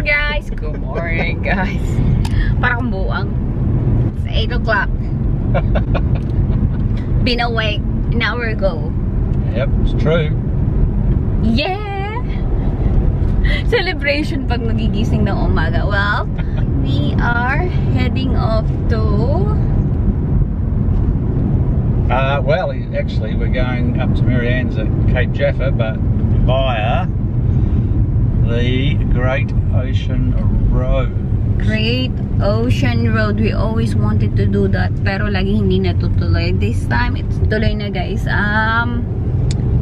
guys! Good morning guys! Parang buwang. It's 8 o'clock. Been awake an hour ago. Yep, it's true. Yeah! Celebration pag nagigising ng umaga. Well, we are heading off to... Well, actually, we're going up to Marianne's at Cape Jaffa, but via the Great Ocean Road. Great Ocean Road. We always wanted to do that, pero lagi hindi natutuloy. This time, it's tuloy na guys.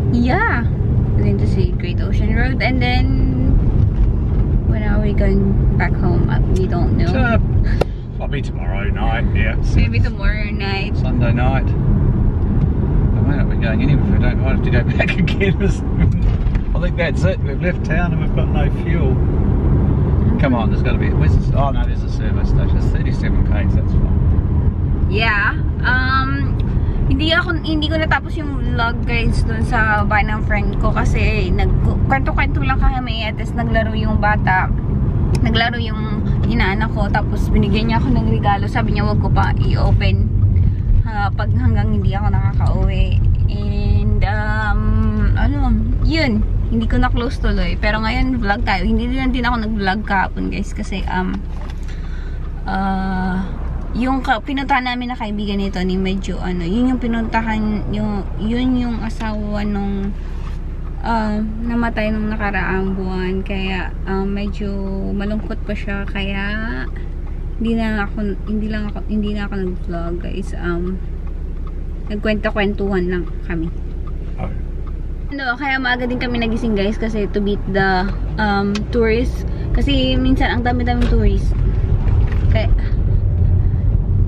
Yeah. We're going to see Great Ocean Road, and then when are we going back home? We don't know. Probably tomorrow night, yeah. Maybe tomorrow night. Sunday night. I might not be going anywhere if we don't. I have to go back again. I think that's it. We've left town and we've got no fuel. Come on, there's got to be. Where's this? Oh no, there's a service station. It's 37 k's. That's fine. Yeah. Hindi ko natapos yung vlog guys dun sa bahay ng friend ko kasi nagkwento-kwento lang kami at naglaro yung bata. Naglaro yung inaanak ko tapos binigyan niya ako ng regalo. Sabi niya wag ko pa i-open pag hanggang hindi ako nakaka-uwi. And yun, hindi ko na close tuloy. Pero ngayon vlog tayo. Hindi din ako nag-vlog kahapon guys kasi yung pinuntahan namin na kaibigan nito ni medyo yun yung pinuntahan yun yung asawa nung namatay nung nakaraang buwan, kaya medyo malungkot pa siya, kaya hindi na ako nag-vlog guys. Nagkwento-kwentuhan lang kami. Kaya maaga din kami nagising guys kasi to beat the tourists, kasi minsan ang dami-daming tourists, kaya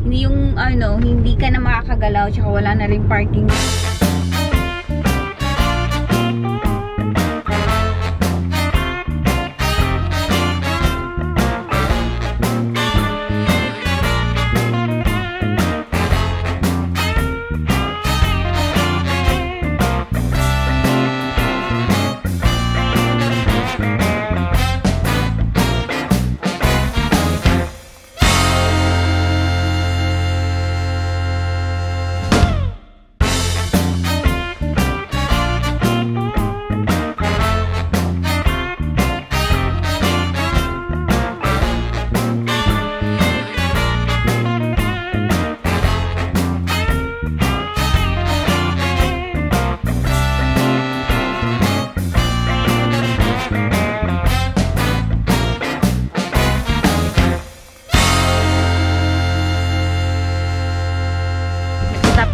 hindi yung hindi ka na makakagalaw, tsaka wala na rin parking.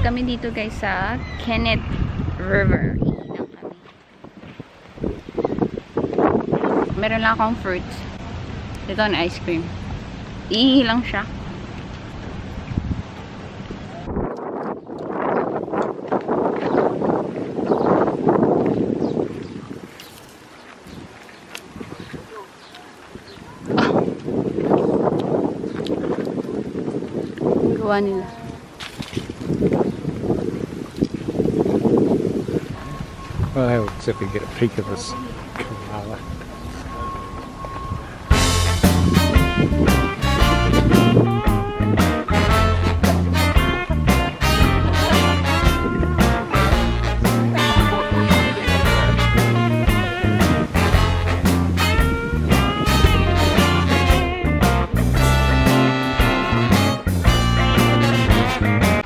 Kami dito guys sa Kenneth River. Ihilang kami. Meron lang akong fruits. Ito ang ice cream. Ihilang siya. Gawa nila. Well, except we get a peek of this koala.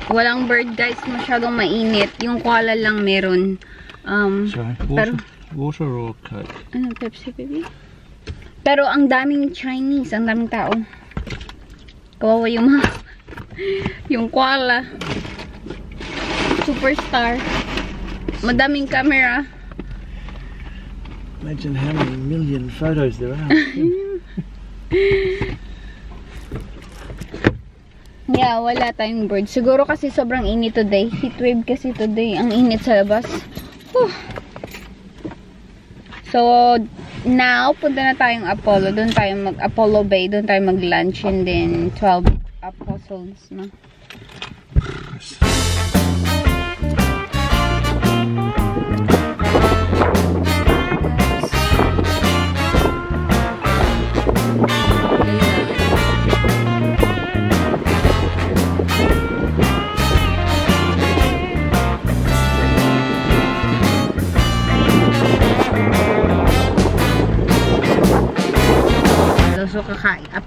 Walang bird guys, masyadong mainit. Yung koala lang meron. Sorry, water or Coke? Ano, Pepsi baby? Pero ang daming Chinese, ang daming tao. Kawawa yung mga yung koala. Superstar. Madaming camera. Imagine how many million photos there are. Yeah, wala tayong bird. Siguro kasi sobrang init today. Heatwave kasi today. Ang init sa labas. Whew. So, now, punta na tayong Apollo. Doon tayo Apollo Bay. Doon tayo mag-lunch. And then, 12 Apostles na.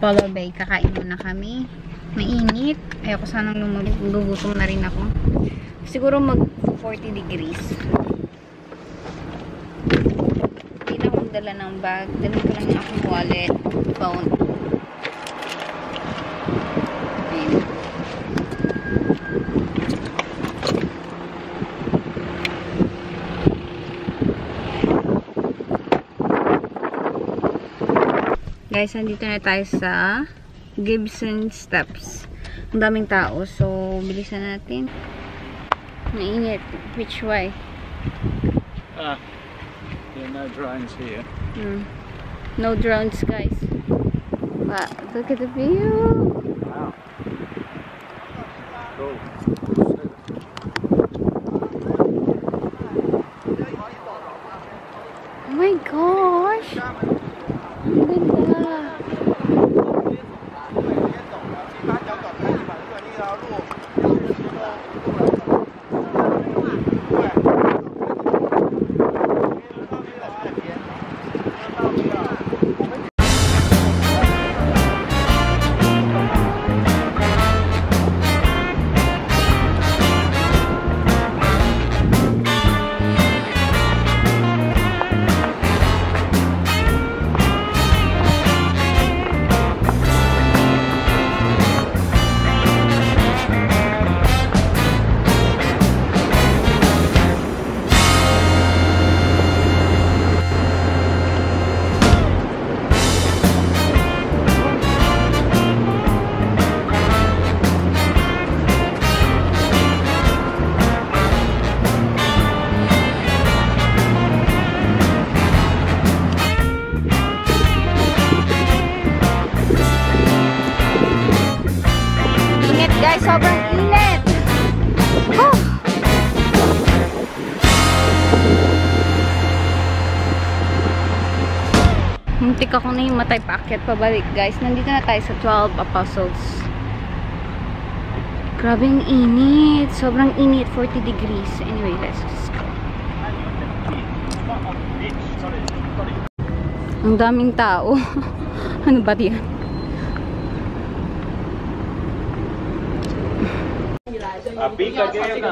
Apollo Bay. Kakain muna kami. Mainit. Ayoko sanang lumabas. Gugutom na rin ako. Siguro mag 40 degrees. Hindi na akong dala ng bag. Dala ko lang yung aking wallet, phone. Ayun. Guys, nandito na tayo sa Gibson Steps. Ang daming tao, so bilisan natin. Mainit. Which way? Yeah, no drones here. No drones, guys. Wow, look at the view. Wow. Cool. Oh my gosh! Ang ganda. Guys, sobrang init. Oh. Muntik ako na yung matay paakyat pabalik, guys. Nandito na tayo sa 12 Apostles. Grabe ang init. Sobrang init. 40 degrees. Anyway, let's just go. Ang daming tao. Ano ba diyan? अभी लगेगा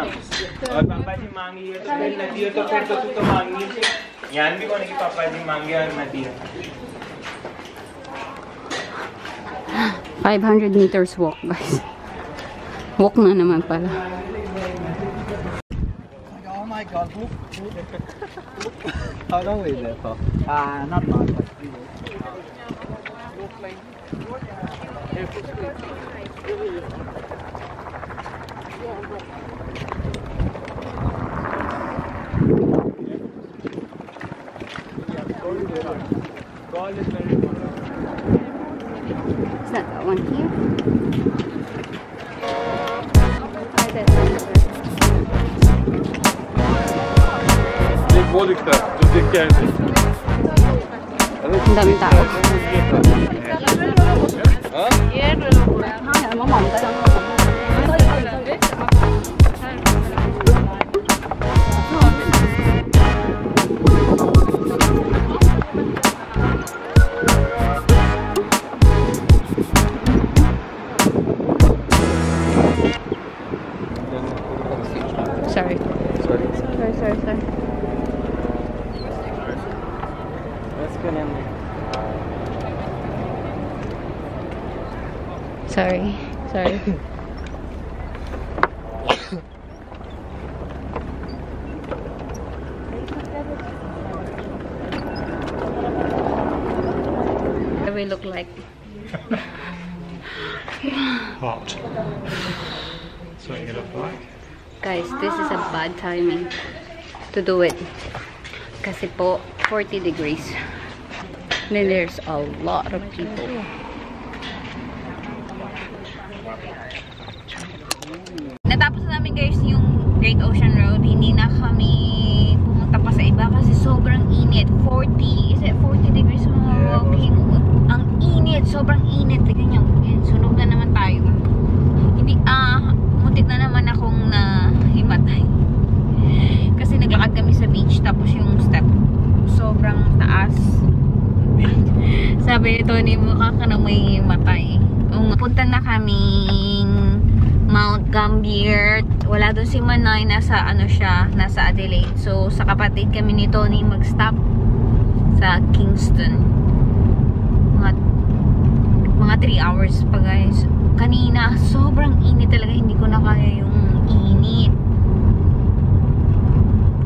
और पापा जी मांगी है तो फिर नदी है तो फिर तो तू तो मांगी ज्ञान भी कोने की पापा जी मांगे और नदी है 500 meters walk, guys. Walk na naman pala. Oh my god, look. How long is it for? Not long, but Is that that one here? Ang daming tao. Sorry. Sorry. What do we look like? hot. That's what you look like. Guys, this is a bad timing to do it. Kasi po, 40 degrees. Then there's a lot of people. Natapos na namin, guys, yung Great Ocean Road. Hindi na kami pumunta pa sa iba kasi sobrang init. 40, is it 40 degrees walking? Ang init, sobrang init. Tignan nyo, sunog na naman tayo. Hindi, muntik na naman akong nahimatay. Kasi naglakad kami sa beach, tapos yung step sobrang taas. Sabi ni Tony, mukha ka na may matay. Punta na kaming Mount Gambier. Wala doon si Manay, nasa Adelaide. So, sa kapatid kami ni Tony mag-stop sa Kingston. Mga 3 hours pa, guys. Kanina, sobrang init talaga. Hindi ko na kaya yung init.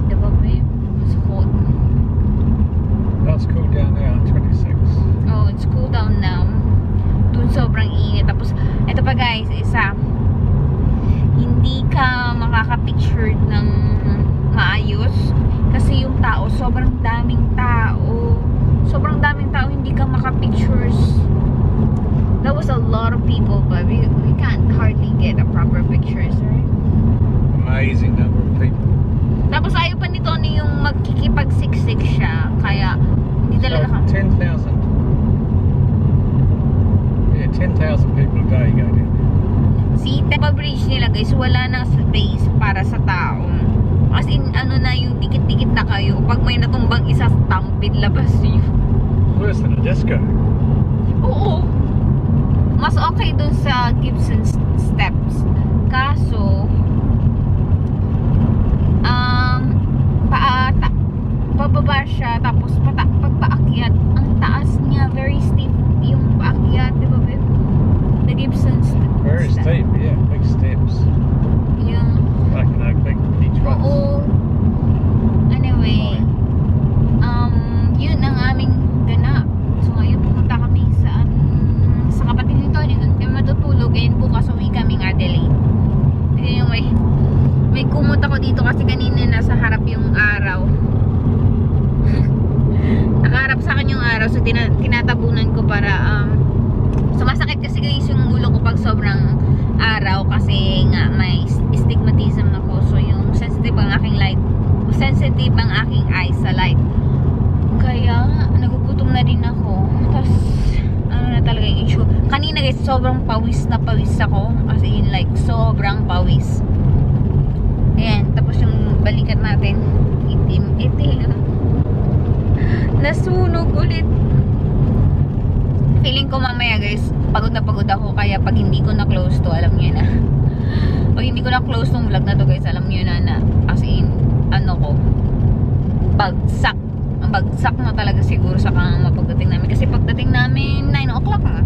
Diba, babe? It's hot. Oh, it's cool down now, 26. Oh, it's cool down now. Dun sobrang init. Tapos, ito pa guys, isa. Hindi ka makaka-picture ng maayos. Kasi yung tao, sobrang daming tao. Sobrang daming tao, hindi ka maka-pictures. That was a lot of people, but we can't hardly get a proper pictures, right? Amazing number of people. Tapos ayaw pa ni Tony yung magkikipag-siksik siya. Kaya, hindi talaga ka. 10,000. Yeah, 10,000 people a day go down there. Si Tepa Bridge nila guys, wala nang space para sa tao. As in, ano na yung dikit-dikit na kayo. Pag may natumbang isa, stampede, labas niyo. Worse than a disco. Oo. Mas okay dun sa Gibson Steps. Kaso, bababa siya, tapos pagpaakyat, ang taas niya, very steep yung paakyat, di ba, babe? The Gibson Steps. Very steep, yeah, big steps. Yung, Like, you know, big beach runs. oo. Anyway, yun ang aming ganap. So, ngayon pumunta kami sa kapatid nito. Doon kami matutulog. Ngayon bukas uwi kaming Adelaide. Tignan yung may kumot ako dito kasi kanina nasa harap yung araw. Nakaharap sa akin yung araw. So, tinatabunan ko para sumasakit kasi guys yung ulo ko pag sobrang araw kasi nga may stigmatism ako. So, yung sensitive ang aking eyes sa light. Kaya, nagugutom na rin ako. Tapos, ano na talaga yung issue. Kanina guys, sobrang pawis na pawis ako. As in, like, sobrang pawis. Ayan, tapos yung balikat natin, itim. Nasunog ulit. Feeling ko mamaya guys, pagod na pagod ako. Kaya pag hindi ko na close to, alam niyo na. Pag hindi ko na close tong vlog na to guys, alam niyo na as in, ano ko, bagsak na talaga siguro sa pagdating namin. Kasi pagdating namin 9 o'clock na.